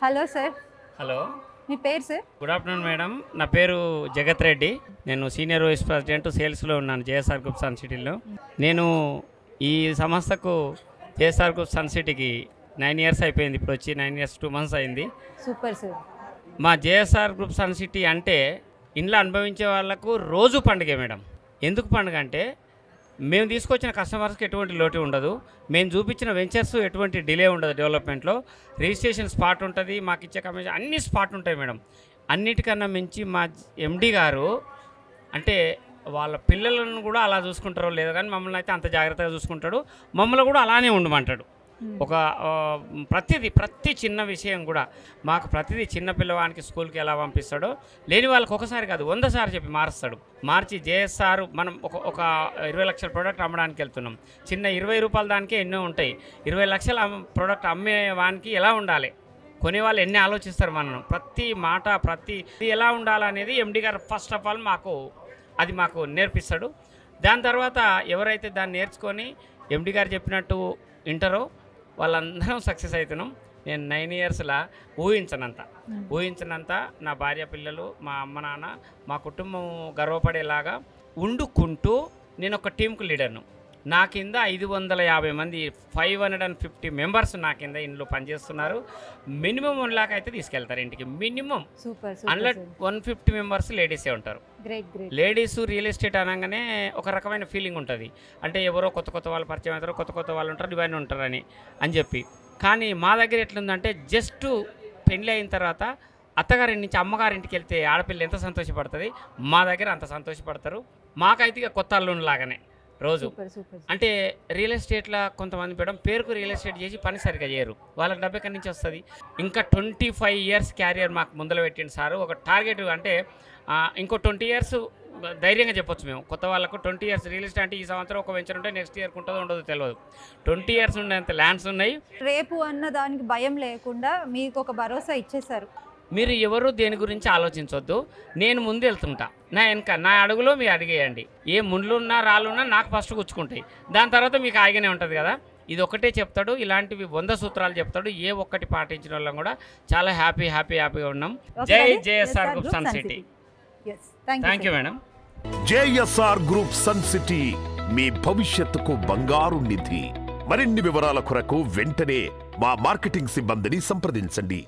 Hello sir. Hello, మీ పేరు sir? Good afternoon madam. నా పేరు జగత్ రెడ్డి. నేను సీనియర్ వైస్ ప్రెసిడెంట్ సేల్స్లో ఉన్నాను జేఎస్ఆర్ గ్రూప్ సన్ సిటీలో. నేను ఈ సంస్థకు జేఎస్ఆర్ గ్రూప్ సన్ సిటీకి 9 years అయిపోయింది. ఇప్పుడు వచ్చి 9 years 2 months అయింది. Super sir. మా జేఎస్ఆర్ గ్రూప్ సన్ సిటీ అంటే ఇంట్లో అనుభవించే వాళ్ళకు రోజు పండుగ మేడం. ఎందుకు పండుగ అంటే మేము తీసుకొచ్చిన కస్టమర్స్కి ఎటువంటి లోటు ఉండదు, మేము చూపించిన వెంచర్స్ ఎటువంటి డిలే ఉండదు, డెవలప్మెంట్లో రిజిస్ట్రేషన్ స్పాట్ ఉంటుంది, మాకు ఇచ్చే కమిషన్ అన్ని స్పాట్ ఉంటాయి మేడం. అన్నిటికన్నా మించి మా ఎండి గారు అంటే వాళ్ళ పిల్లలను కూడా అలా చూసుకుంటారో లేదో కానీ మమ్మల్ని అయితే అంత జాగ్రత్తగా చూసుకుంటాడు. మమ్మల్ని కూడా అలానే ఉండమంటాడు. ఒక ప్రతి చిన్న విషయం కూడా మాకు ప్రతిదీ చిన్న పిల్లవానికి స్కూల్కి ఎలా పంపిస్తాడో లేని వాళ్ళకి ఒకసారి కాదు 100 సార్లు చెప్పి మారుస్తాడు. మార్చి జేఎస్ఆర్ మనం ఒక 20 లక్షల ప్రోడక్ట్ అమ్మడానికి వెళ్తున్నాం. చిన్న 20 రూపాయల దానికే ఎన్నో ఉంటాయి. 20 లక్షల ప్రోడక్ట్ అమ్మే వానికి ఎలా ఉండాలి, కొనేవాళ్ళు ఎన్ని ఆలోచిస్తారు మనం, ప్రతి మాట ప్రతి ఎలా ఉండాలనేది ఎండి గారు ఫస్ట్ ఆఫ్ ఆల్ మాకు నేర్పిస్తాడు. దాని తర్వాత ఎవరైతే దాన్ని నేర్చుకొని ఎండి గారు చెప్పినట్టు వింటారో వాళ్ళందరం సక్సెస్ అవుతున్నాం. నేను 9 yearsలా ఊహించనంత నా భార్య పిల్లలు మా అమ్మ నాన్న మా కుటుంబం గర్వపడేలాగా ఉండుకుంటూ నేను ఒక టీంకు లీడర్ను. నా కింద 550 మంది 550 మెంబర్స్ నా కింద ఇంట్లో పనిచేస్తున్నారు. మినిమం 1 lakh అయితే తీసుకెళ్తారు ఇంటికి. మినిమం 150 మెంబర్స్ లేడీసే ఉంటారు. లేడీస్ రియల్ ఎస్టేట్ అనగానే ఒక రకమైన ఫీలింగ్ ఉంటుంది. అంటే ఎవరో కొత్త వాళ్ళు పరిచయం అవుతారు, కొత్త వాళ్ళు ఉంటారు, ఇవన్నీ ఉంటారని చెప్పి. కానీ మా దగ్గర ఎట్లుందంటే జస్ట్ పెళ్ళి అయిన తర్వాత అత్తగారి నుంచి అమ్మగారింటికి వెళ్తే ఆడపిల్ల ఎంత సంతోషపడుతుంది, మా దగ్గర అంత సంతోషపడతారు. మాకైతే ఇక కొత్త అల్లుని లాగానే రోజు. అంటే రియల్ ఎస్టేట్లో కొంతమంది మేడం పేరుకు రియల్ ఎస్టేట్ చేసి పని సరిగా చేయరు, వాళ్ళకి డబ్బు ఎక్కడి నుంచి వస్తుంది. ఇంకా 25 years క్యారియర్ మాకు ముందర పెట్టింది సారు. ఒక టార్గెట్ అంటే ఇంకో 20 years ధైర్యంగా చెప్పొచ్చు మేము కొత్త వాళ్ళకు. 20 years రియల్ ఎస్టేట్ అంటే ఈ సంవత్సరం ఒక వెంచర్ ఉంటే నెక్స్ట్ ఇయర్కి ఉంటుందో ఉండదో తెలియదు. 20 years ఉండేంత ల్యాండ్స్ ఉన్నాయి. రేపు అన్న దానికి భయం లేకుండా మీకు ఒక భరోసా ఇచ్చేశారు. మీరు ఎవరు దేని గురించి ఆలోచించవద్దు, నేను ముందు వెళ్తుంటా, నా అడుగులో మీరు అడిగేయండి. ఏ ముళ్ళున్నా రాళ్ళున్నా నాకు ఫస్ట్ గుచ్చుకుంటాయి, దాని తర్వాత మీకు ఆగినే ఉంటుంది కదా. ఇది ఒకటే చెప్తాడు, ఇలాంటివి 100 సూత్రాలు చెప్తాడు. ఏ ఒక్కటి పాటించిన వాళ్ళం కూడా చాలా హ్యాపీగా ఉన్నాం. జై JSR group Sun City. Thank you madam. JSR group Sun City మీ భవిష్యత్తుకు బంగారు నిధి. మరిన్ని వివరాల కొరకు వెంటనే మా మార్కెటింగ్ సిబ్బందిని సంప్రదించండి.